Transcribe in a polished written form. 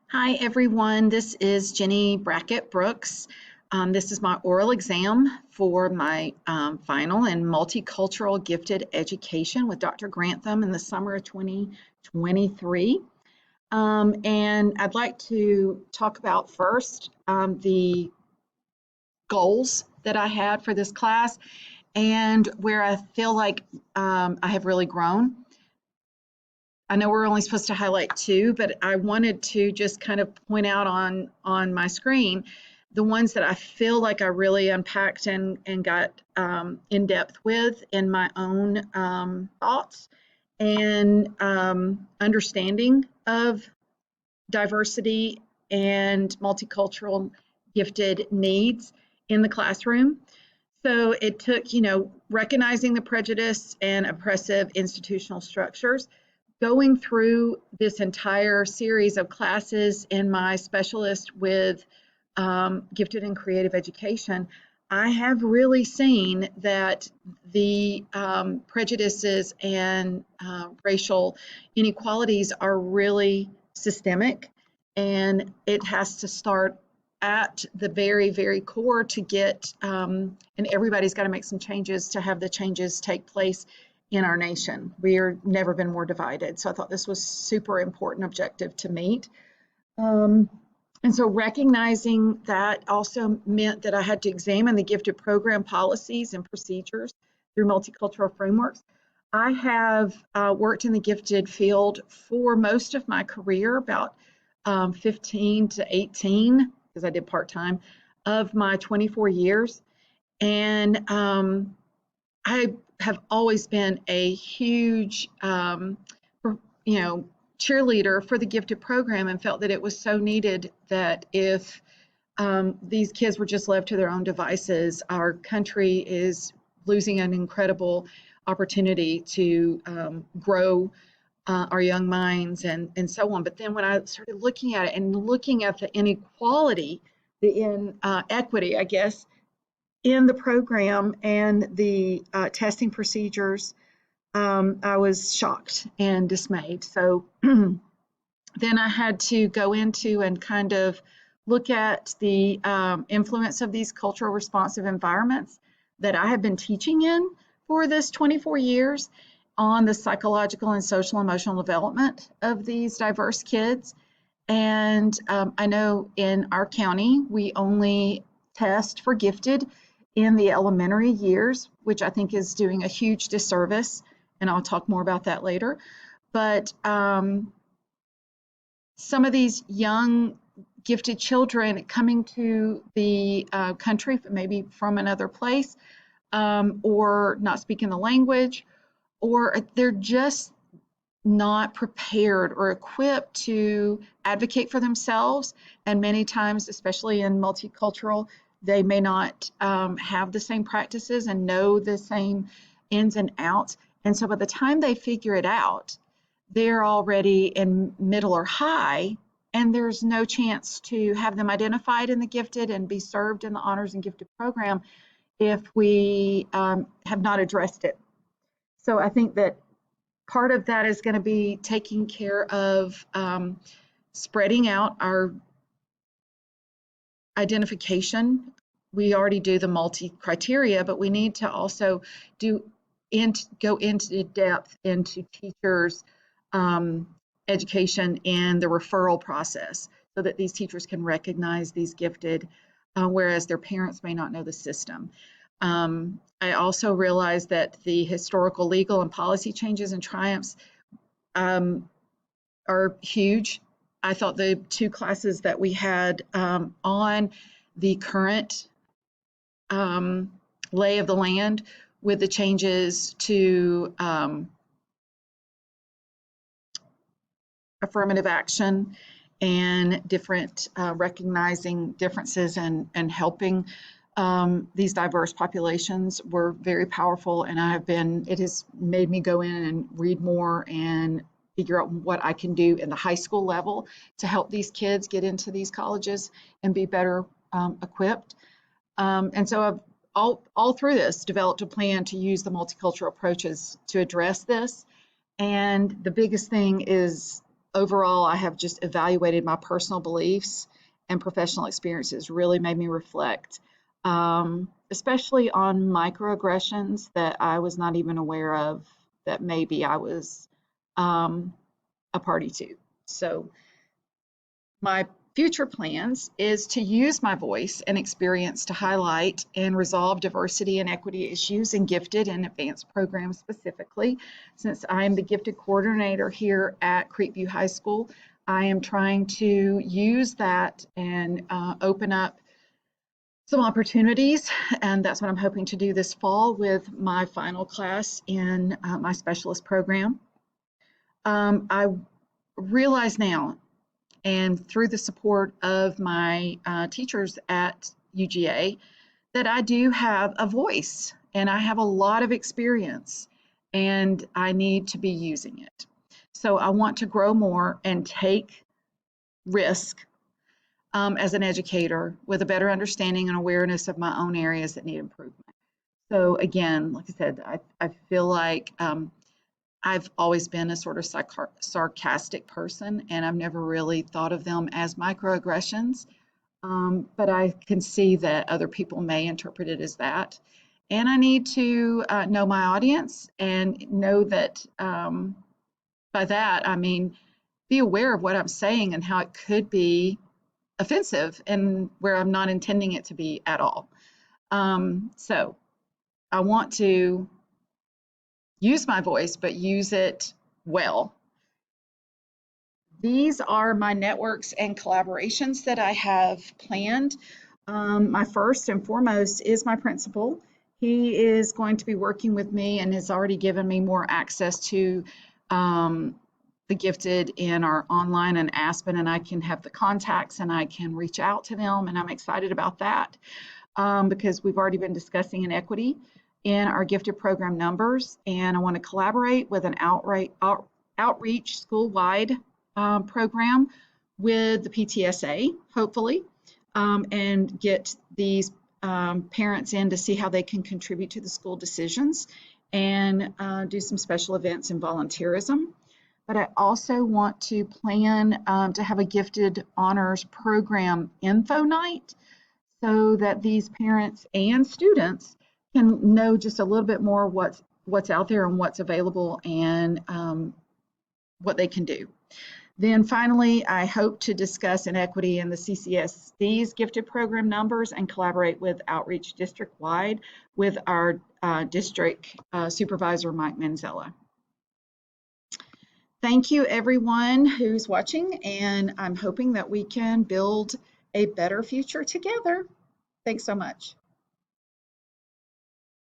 Hi, everyone. This is Jenny Brackett Brooks. This is my oral exam for my final in multicultural gifted education with Dr. Grantham in the summer of 2023. And I'd like to talk about first the goals that I had for this class and where I feel like I have really grown. I know we're only supposed to highlight two, but I wanted to just kind of point out on my screen the ones that I feel like I really unpacked and got in depth with in my own thoughts and understanding of diversity and multicultural gifted needs in the classroom. So it took, recognizing the prejudice and oppressive institutional structures, going through this entire series of classes in my specialist with gifted and creative education. I have really seen that the prejudices and racial inequalities are really systemic, and it has to start at the very, very core to get, and everybody's got to make some changes to have the changes take place in our nation. We are never been more divided. So I thought this was super important objective to meet. Um, and so recognizing that also meant that I had to examine the gifted program policies and procedures through multicultural frameworks. I have worked in the gifted field for most of my career, about 15 to 18, because I did part-time, of my 24 years. And I have always been a huge, cheerleader for the gifted program and felt that it was so needed that if these kids were just left to their own devices, our country is losing an incredible opportunity to grow our young minds and so on. But then when I started looking at it and looking at the inequality, the inequity, I guess, in the program and the testing procedures, I was shocked and dismayed. So then I had to go into and kind of look at the influence of these cultural responsive environments that I have been teaching in for this 24 years on the psychological and social emotional development of these diverse kids. And I know in our county, we only test for gifted in the elementary years, which I think is doing a huge disservice. And I'll talk more about that later. But some of these young gifted children coming to the country, maybe from another place, or not speaking the language, or they're just not prepared or equipped to advocate for themselves. And many times, especially in multicultural, they may not have the same practices and know the same ins and outs. And so by the time they figure it out, they're already in middle or high, and there's no chance to have them identified in the gifted and be served in the honors and gifted program if we have not addressed it. So I think that part of that is going to be taking care of spreading out our identification. We already do the multi-criteria, but we need to also go into depth into teachers' education and the referral process so that these teachers can recognize these gifted, whereas their parents may not know the system. I also realized that the historical, legal, and policy changes and triumphs are huge. I thought the two classes that we had on the current lay of the land with the changes to affirmative action and different recognizing differences and helping these diverse populations were very powerful, and it has made me go in and read more and figure out what I can do in the high school level to help these kids get into these colleges and be better equipped. And so I've all through this developed a plan to use the multicultural approaches to address this. And the biggest thing is overall, I have just evaluated my personal beliefs and professional experiences, really made me reflect, especially on microaggressions that I was not even aware of that maybe I was a party to. So my future plans is to use my voice and experience to highlight and resolve diversity and equity issues in gifted and advanced programs specifically. Since I am the gifted coordinator here at Creekview High School, I am trying to use that and open up some opportunities, and that's what I'm hoping to do this fall with my final class in my specialist program. I realize now, and through the support of my teachers at UGA, that I do have a voice and I have a lot of experience and I need to be using it. So I want to grow more and take risk as an educator with a better understanding and awareness of my own areas that need improvement. So again, like I said, I feel like I've always been a sort of sarcastic person, and I've never really thought of them as microaggressions. But I can see that other people may interpret it as that. And I need to know my audience and know that by that, I mean, be aware of what I'm saying and how it could be offensive and where I'm not intending it to be at all. So I want to use my voice, but use it well. These are my networks and collaborations that I have planned. My first and foremost is my principal. He is going to be working with me and has already given me more access to the gifted in our online and Aspen, and I can have the contacts and I can reach out to them, and I'm excited about that because we've already been discussing inequity in our gifted program numbers, and I want to collaborate with an outreach school-wide program with the PTSA, hopefully, and get these parents in to see how they can contribute to the school decisions and do some special events and volunteerism. But I also want to plan to have a gifted honors program info night so that these parents and students can know just a little bit more what's out there and what's available and what they can do. Then finally, I hope to discuss inequity in the CCSD's gifted program numbers and collaborate with Outreach district-wide with our district supervisor, Mike Manzella. Thank you, everyone who's watching, and I'm hoping that we can build a better future together. Thanks so much.